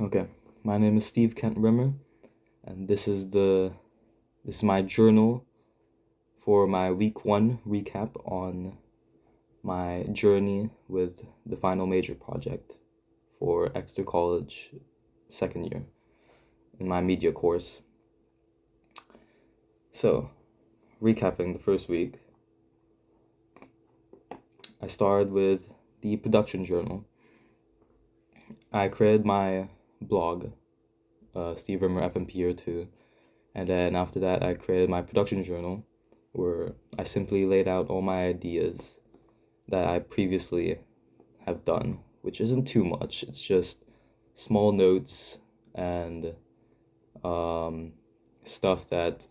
Okay, my name is Steve Kent Rimmer, and this is my journal for my week one recap on my journey with the final major project for Exeter College second year in my media course. So, recapping the first week, I started with the production journal. I created my blog, Steve Rimmer FMP or two, and then after that, I created my production journal where I simply laid out all my ideas that I previously have done, which isn't too much. It's just small notes and um, stuff that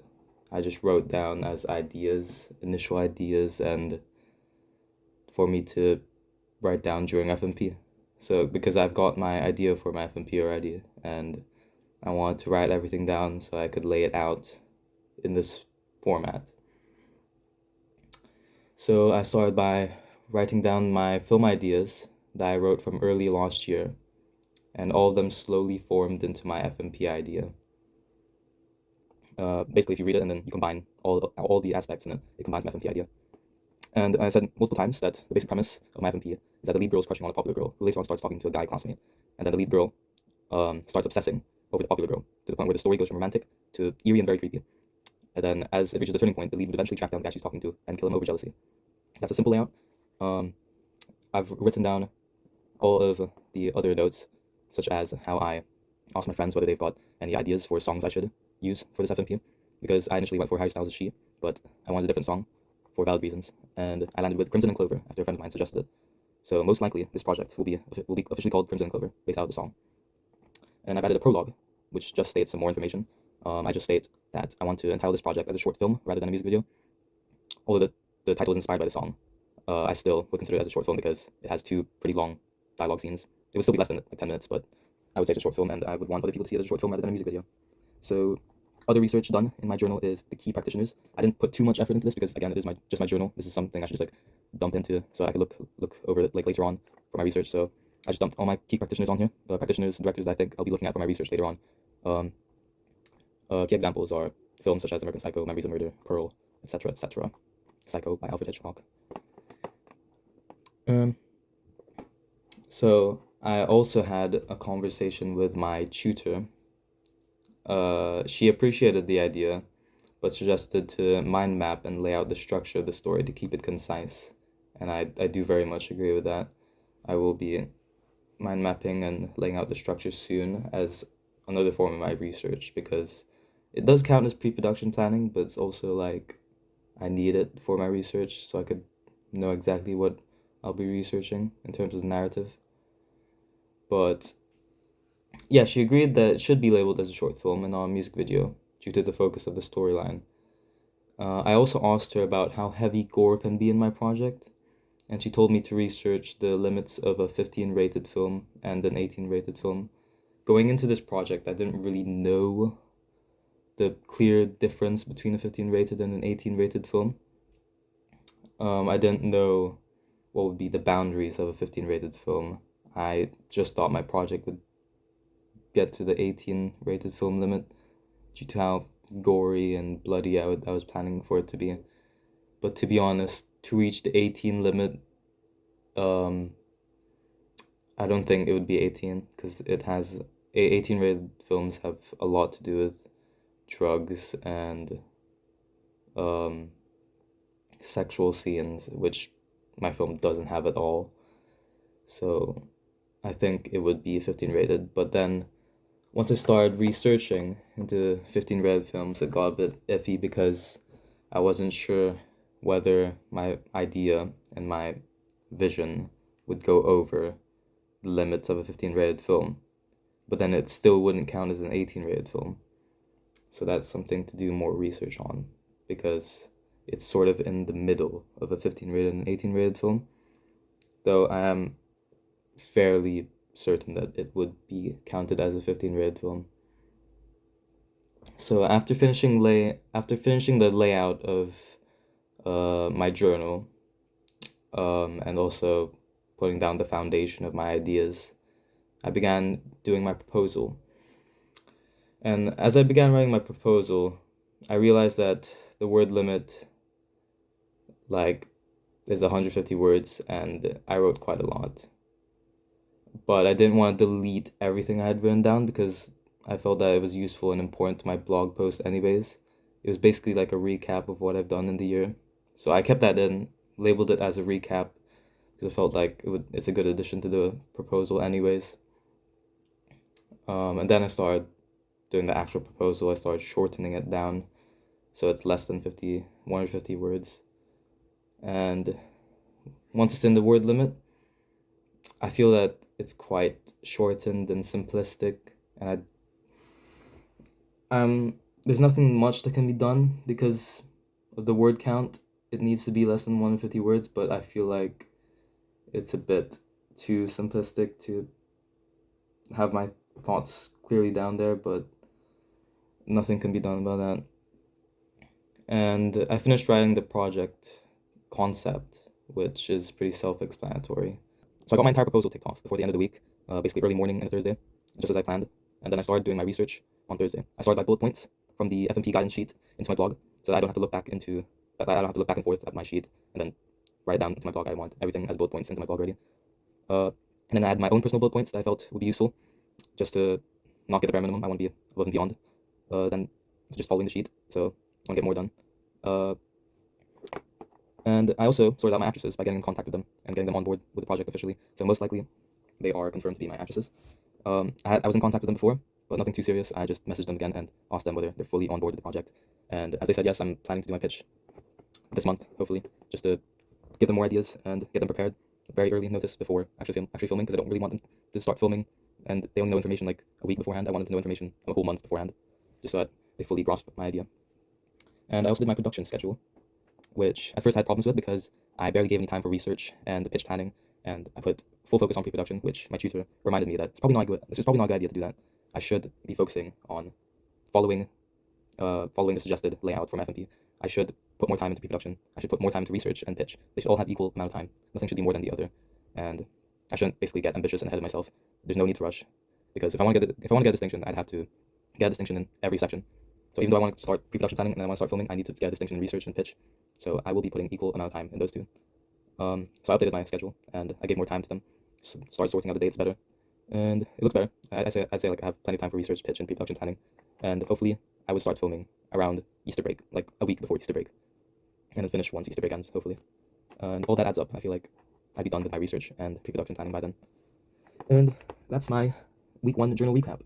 I just wrote down as ideas, initial ideas, and for me to write down during FMP. So, because I've got my idea for my FMP already, and I wanted to write everything down so I could lay it out in this format. So I started by writing down my film ideas that I wrote from early last year, and all of them slowly formed into my FMP idea. Basically, if you read it and then you combine all the aspects in it, it combines my FMP idea. And I said multiple times that the basic premise of my FMP is that the lead girl is crushing on a popular girl, who later on starts talking to a guy classmate, and then the lead girl starts obsessing over the popular girl to the point where the story goes from romantic to eerie and very creepy. And then, as it reaches the turning point, the lead would eventually track down the guy she's talking to and kill him over jealousy. That's a simple layout. Um, I've written down all of the other notes, such as how I asked my friends whether they've got any ideas for songs I should use for this FMP, because I initially went for Harry Styles' She, but I wanted a different song for valid reasons, and I landed with Crimson and Clover after a friend of mine suggested it. So most likely, this project will be officially called Crimson and Clover, based out of the song. And I've added a prologue, which just states some more information. I just state that I want to entitle this project as a short film rather than a music video. Although the title is inspired by the song, I still would consider it as a short film because it has two pretty long dialogue scenes. It would still be less than like 10 minutes, but I would say it's a short film, and I would want other people to see it as a short film rather than a music video. So, other research done in my journal is the key practitioners. I didn't put too much effort into this because, again, it is just my journal. This is something I should just like dump into so I could look over it like later on for my research. So I just dumped all my key practitioners on here. Practitioners, directors that I think I'll be looking at for my research later on. Key examples are films such as American Psycho, Memories of Murder, Pearl, etc., etc. Psycho by Alfred Hitchcock. Um, so I also had a conversation with my tutor. She appreciated the idea, but suggested to mind map and lay out the structure of the story to keep it concise. And I do very much agree with that. I will be mind mapping and laying out the structure soon as another form of my research, because it does count as pre-production planning, but it's also like I need it for my research so I could know exactly what I'll be researching in terms of narrative. But yeah, she agreed that it should be labeled as a short film and not a music video due to the focus of the storyline. I also asked her about how heavy gore can be in my project, and she told me to research the limits of a 15 rated film and an 18 rated film. Going into this project, I didn't really know the clear difference between a 15 rated and an 18 rated film. I didn't know what would be the boundaries of a 15 rated film. I just thought my project would get to the 18 rated film limit due to how gory and bloody I was planning for it to be. But to be honest, to reach the 18 limit, um, I don't think it would be 18 because 18 rated films have a lot to do with drugs and um, sexual scenes, which my film doesn't have at all. So I think it would be 15 rated. But then once I started researching into 15 rated films, it got a bit iffy because I wasn't sure whether my idea and my vision would go over the limits of a 15 rated film, but then it still wouldn't count as an 18 rated film. So that's something to do more research on because it's sort of in the middle of a 15 rated and 18 rated film, though I am fairly certain that it would be counted as a 15 rated film. So after finishing the layout of my journal, and also putting down the foundation of my ideas, I began doing my proposal. And as I began writing my proposal, I realized that the word limit, like, is 150 words, and I wrote quite a lot. But I didn't want to delete everything I had written down because I felt that it was useful and important to my blog post anyways. It was basically like a recap of what I've done in the year. So I kept that in, labeled it as a recap because I felt like it's a good addition to the proposal anyways. And then I started doing the actual proposal. I started shortening it down so it's less than 150 words. And once it's in the word limit, I feel that it's quite shortened and simplistic, and there's nothing much that can be done because of the word count. It needs to be less than 150 words, but I feel like it's a bit too simplistic to have my thoughts clearly down there, but nothing can be done about that. And I finished writing the project concept, which is pretty self-explanatory. So I got my entire proposal ticked off before the end of the week, basically early morning on a Thursday, just as I planned. And then I started doing my research on Thursday. I started by bullet points from the FMP guidance sheet into my blog, so that I don't have to look back and forth at my sheet and then write down into my blog. I want everything as bullet points into my blog already. And then I had my own personal bullet points that I felt would be useful, just to not get the bare minimum. I want to be above and beyond. Then just following the sheet, so I want to get more done. And I also sorted out my actresses by getting in contact with them and getting them on board with the project officially. So most likely, they are confirmed to be my actresses. I was in contact with them before, but nothing too serious. I just messaged them again and asked them whether they're fully on board with the project. And as they said yes, I'm planning to do my pitch this month, hopefully, just to give them more ideas and get them prepared very early notice before actually filming, because I don't really want them to start filming and they only know information like a week beforehand. I want them to know information a whole month beforehand, just so that they fully grasp my idea. And I also did my production schedule, which at first I had problems with because I barely gave any time for research and the pitch planning, and I put full focus on pre-production, which my tutor reminded me that it's probably not good. This is probably not a good idea to do that. I should be focusing on following the suggested layout from FMP. I should put more time into pre-production. I should put more time into research and pitch. They should all have equal amount of time. Nothing should be more than the other, and I shouldn't basically get ambitious and ahead of myself. There's no need to rush, because if I want to get a distinction, I'd have to get a distinction in every section. So even though I want to start pre-production planning and I want to start filming, I need to get a distinction in research and pitch. So I will be putting equal amount of time in those two. So I updated my schedule and I gave more time to them. Started sorting out the dates better, and it looks better. I'd say like I have plenty of time for research, pitch, and pre-production planning, and hopefully I would start filming around Easter break, like a week before Easter break, and then finish once Easter break ends, hopefully. And all that adds up. I feel like I'd be done with my research and pre-production planning by then. And that's my week 1 journal recap.